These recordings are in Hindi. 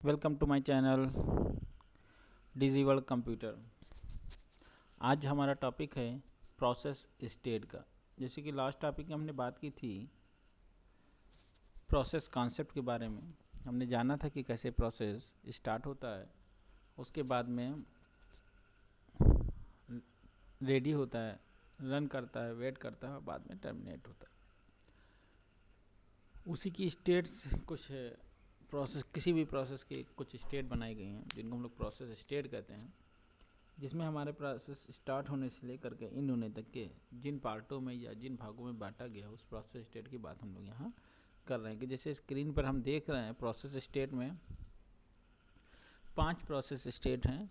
Welcome to my channel Digi World computer. आज हमारा टॉपिक है प्रोसेस स्टेट का। जैसे कि लास्ट टॉपिक में हमने बात की थी प्रोसेस कॉन्सेप्ट के बारे में। हमने जाना था कि कैसे प्रोसेस स्टार्ट होता है, उसके बाद में रेडी होता है, रन करता है, वेट करता है, बाद में टर्मिनेट होता है। उसी की स्टेट्स कुछ प्रोसेस, किसी भी प्रोसेस की कुछ स्टेट बनाई गई हैं जिनको हम लोग प्रोसेस स्टेट कहते हैं, जिसमें हमारे प्रोसेस स्टार्ट होने से लेकर के इन होने तक के जिन पार्टों में या जिन भागों में बांटा गया उस प्रोसेस स्टेट की बात हम लोग यहाँ कर रहे हैं। कि जैसे स्क्रीन पर हम देख रहे हैं प्रोसेस स्टेट में 5 प्रोसेस स्टेट हैं,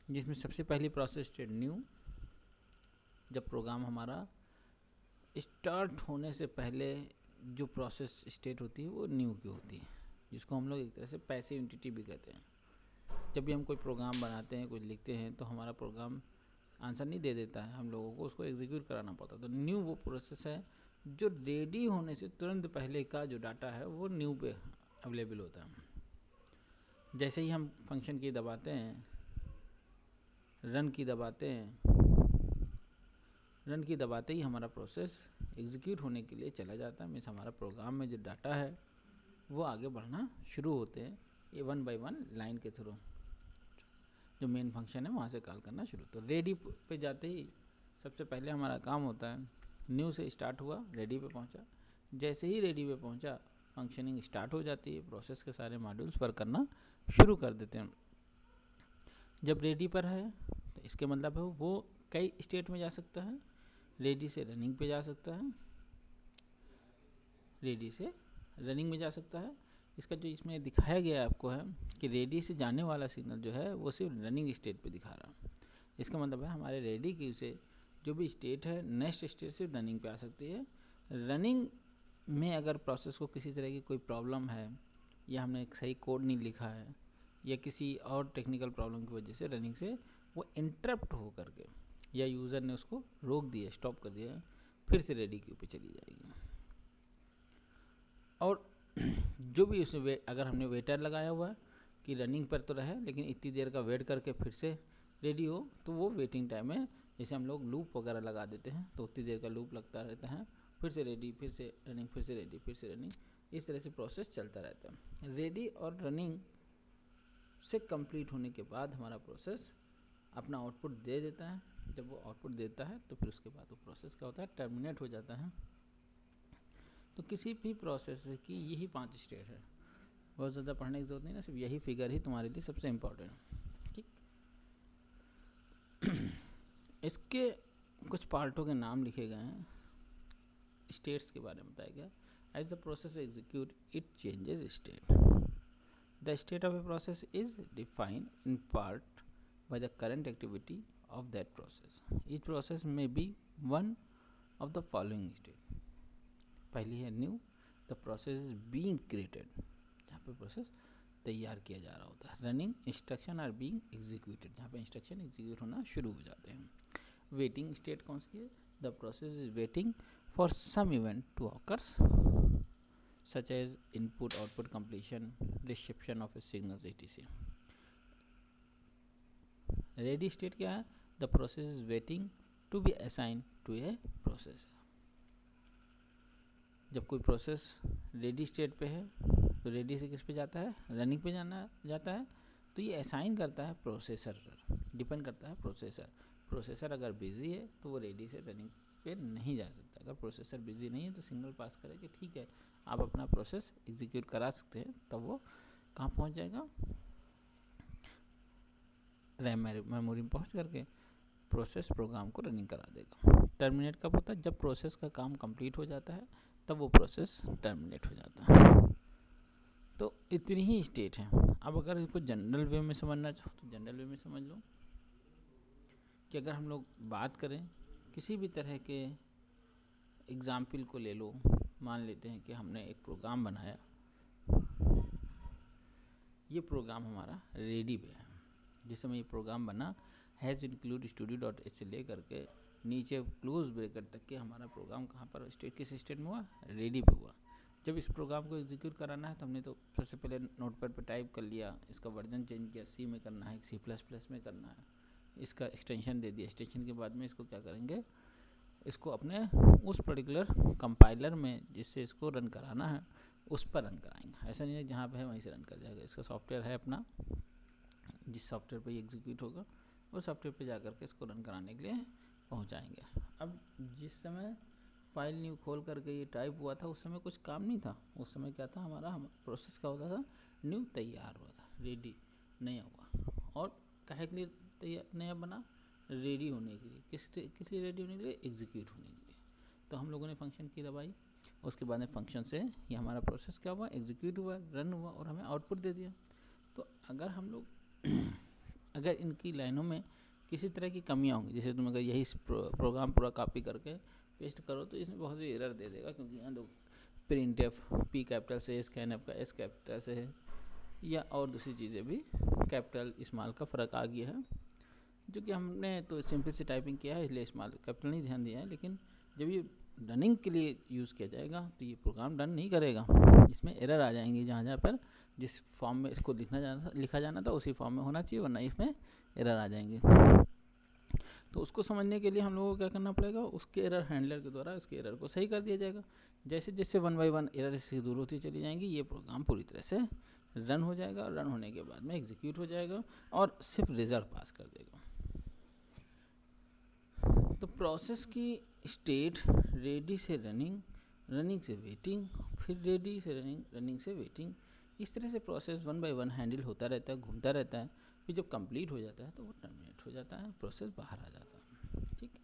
जिसमें सबसे पहली प्रोसेस स्टेट न्यू, जब प्रोग्राम हमारा स्टार्ट होने से पहले जो प्रोसेस स्टेट होती है वो न्यू की होती है, जिसको हम लोग एक तरह से पैसिव एंटिटी भी कहते हैं। जब भी हम कोई प्रोग्राम बनाते हैं, कुछ लिखते हैं, तो हमारा प्रोग्राम आंसर नहीं दे देता है, हम लोगों को उसको एग्जीक्यूट कराना पड़ता है। तो न्यू वो प्रोसेस है जो रेडी होने से तुरंत पहले का जो डाटा है वो न्यू पे अवेलेबल होता है। जैसे ही हम फंक्शन की दबाते हैं, रन की दबाते हैं, रन की दबाते ही हमारा प्रोसेस एग्जीक्यूट होने के लिए चला जाता है। मीन्स हमारा प्रोग्राम में जो डाटा है वो आगे बढ़ना शुरू होते हैं, ये 1 बाय 1 लाइन के थ्रू जो मेन फंक्शन है वहाँ से कॉल करना शुरू। तो रेडी पे जाते ही सबसे पहले हमारा काम होता है, न्यू से स्टार्ट हुआ, रेडी पे पहुँचा। जैसे ही रेडी पे पहुँचा फंक्शनिंग स्टार्ट हो जाती है, प्रोसेस के सारे मॉड्यूल्स वर्क करना शुरू कर देते हैं। जब रेडी पर है तो इसके मतलब है वो कई स्टेट में जा सकता है। रेडी से रनिंग पे जा सकता है, रेडी से रनिंग में जा सकता है। इसका जो इसमें दिखाया गया है आपको है कि रेडी से जाने वाला सिग्नल जो है वो सिर्फ रनिंग स्टेट पे दिखा रहा है। इसका मतलब है हमारे रेडी की से जो भी स्टेट है नेक्स्ट स्टेट से रनिंग पे आ सकती है। रनिंग में अगर प्रोसेस को किसी तरह की कोई प्रॉब्लम है, या हमने एक सही कोड नहीं लिखा है, या किसी और टेक्निकल प्रॉब्लम की वजह से रनिंग से वो इंटरप्ट हो करके, या यूज़र ने उसको रोक दिया, स्टॉप कर दिया, फिर से रेडी क्यू पे चली जाएगी। और जो भी उसमें अगर हमने वेटर लगाया हुआ है कि रनिंग पर तो रहे लेकिन इतनी देर का वेट करके फिर से रेडी हो, तो वो वेटिंग टाइम है। जैसे हम लोग लूप वगैरह लगा देते हैं तो उतनी देर का लूप लगता रहता है, फिर से रेडी, फिर से रनिंग, फिर से रेडी, फिर से रनिंग, इस तरह से प्रोसेस चलता रहता है। रेडी और रनिंग से कंप्लीट होने के बाद हमारा प्रोसेस अपना आउटपुट दे देता है। जब वो आउटपुट देता है तो फिर उसके बाद वो प्रोसेस क्या होता है, टर्मिनेट हो जाता है। तो किसी भी प्रोसेस की यही 5 स्टेट है, बहुत ज़्यादा पढ़ने की जरूरत नहीं ना, सिर्फ यही फिगर ही तुम्हारे लिए सबसे इम्पोर्टेंट है। ठीक, इसके कुछ पार्टों के नाम लिखे गए हैं, स्टेट्स के बारे में बताया गया। As the process execute it changes state. The state of a process is defined in part by the current activity of that process. Each process में be one of the following state. पहली है new, the process is being created, जहाँ पे प्रोसेस तैयार किया जा रहा होता है। Running, instruction are being executed, जहाँ पे इंस्ट्रक्शन एग्जीक्यूट होना शुरू हो जाते हैं। वेटिंग स्टेट कौन सी है, the process is waiting for some event to occurs such as input output completion, reception of a signals etc. Ready state क्या है, the process is waiting to be assign to a process. जब कोई प्रोसेस रेडी स्टेट पे है तो रेडी से किस पे जाता है, रनिंग पे जाता है। तो ये असाइन करता है प्रोसेसर पर, डिपेंड करता है प्रोसेसर। प्रोसेसर अगर बिजी है तो वो रेडी से रनिंग पे नहीं जा सकता। अगर प्रोसेसर बिजी नहीं है तो सिग्नल पास करे कि ठीक है आप अपना प्रोसेस एग्जीक्यूट करा सकते हैं, तब वो कहाँ पहुँच जाएगा, रैम मेमोरी में पहुँच करके प्रोसेस प्रोग्राम को रनिंग करा देगा। टर्मिनेट कब होता है, जब प्रोसेस का काम कंप्लीट हो जाता है तब वो प्रोसेस टर्मिनेट हो जाता है। तो इतनी ही स्टेट है। अब अगर इसको जनरल वे में समझना चाहो तो जनरल वे में समझ लो कि अगर हम लोग बात करें किसी भी तरह के एग्जाम्पल को ले लो, मान लेते हैं कि हमने एक प्रोग्राम बनाया, ये प्रोग्राम हमारा रेडी पे है। जिस समय ये प्रोग्राम बना हैज़ इंक्लूड studio.h से ले करके नीचे क्लोज ब्रेकर तक के हमारा प्रोग्राम कहाँ पर किस स्टेट में हुआ, रेडी पे हुआ। जब इस प्रोग्राम को एग्जीक्यूट कराना है तो हमने तो सबसे पहले नोटपैड पे टाइप कर लिया, इसका वर्जन चेंज किया, सी में करना है, C++ में करना है, इसका एक्सटेंशन दे दिया। एक्सटेंशन के बाद में इसको क्या करेंगे, इसको अपने उस पर्टिकुलर कंपाइलर में जिससे इसको रन कराना है उस पर रन कराएंगे। ऐसा नहीं है जहाँ पे है वहीं से रन कर जाएगा। इसका सॉफ्टवेयर है अपना, जिस सॉफ्टवेयर पे ये एग्जीक्यूट होगा उस सॉफ्टवेयर पे जा कर के इसको रन कराने के लिए पहुँचाएंगे। अब जिस समय फाइल न्यू खोल करके ये टाइप हुआ था उस समय कुछ काम नहीं था। उस समय क्या था, हमारा प्रोसेस क्या होता था, न्यू तैयार हुआ था, रेडी नया हुआ। और काहे के लिए तैयार नया बना, रेडी होने के लिए। किस लिए रेडी होने के लिए, एग्जीक्यूट होने के लिए। तो हम लोगों ने फंक्शन की दबाई, उसके बाद में फंक्शन से ये हमारा प्रोसेस क्या हुआ, एग्जीक्यूट हुआ, रन हुआ और हमें आउटपुट दे दिया। तो अगर हम लोग अगर इनकी लाइनों में किसी तरह की कमियाँ होंगी, जैसे तुम अगर यही प्रोग्राम पूरा कॉपी करके पेस्ट करो तो इसमें बहुत सी एरर दे देगा, क्योंकि यहाँ दो प्रिंट एफ पी कैपिटल से, स्कैन एफ का एस कैपिटल से है, या और दूसरी चीज़ें भी कैपिटल स्मॉल का फ़र्क आ गया है, जो कि हमने तो सिंपल से टाइपिंग किया है इसलिए स्मॉल कैपिटल नहीं ध्यान दिया है। लेकिन जब ये रनिंग के लिए यूज़ किया जाएगा तो ये प्रोग्राम रन नहीं करेगा, इसमें एरर आ जाएंगी। जहाँ जहाँ पर जिस फॉर्म में इसको लिखा जाना था उसी फॉर्म में होना चाहिए, वरना इसमें एरर आ जाएंगे। तो उसको समझने के लिए हम लोगों को क्या करना पड़ेगा, उसके एरर हैंडलर के द्वारा इसके एरर को सही कर दिया जाएगा। जैसे जैसे 1 बाय 1 एरर इससे दूर होती चली जाएंगी, ये प्रोग्राम पूरी तरह से रन हो जाएगा और रन होने के बाद में एग्जीक्यूट हो जाएगा और सिर्फ रिजल्ट पास कर देगा। तो प्रोसेस की स्टेट रेडी से रनिंग, रनिंग से वेटिंग, फिर रेडी से रनिंग, रनिंग से वेटिंग, इस तरह से प्रोसेस 1 बाय 1 हैंडल होता रहता है, घूमता रहता है। फिर जब कंप्लीट हो जाता है तो वो टर्मिनेट हो जाता है, प्रोसेस बाहर आ जाता है। ठीक है,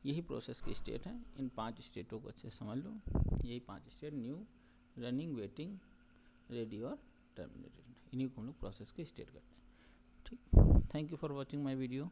यही प्रोसेस की स्टेट है। इन 5 स्टेटों को अच्छे से समझ लो। यही 5 state, new, running, waiting, ready और टर्मिनेटेड, इन्हीं को हम लोग प्रोसेस की स्टेट करते हैं। ठीक, thank you for watching my video.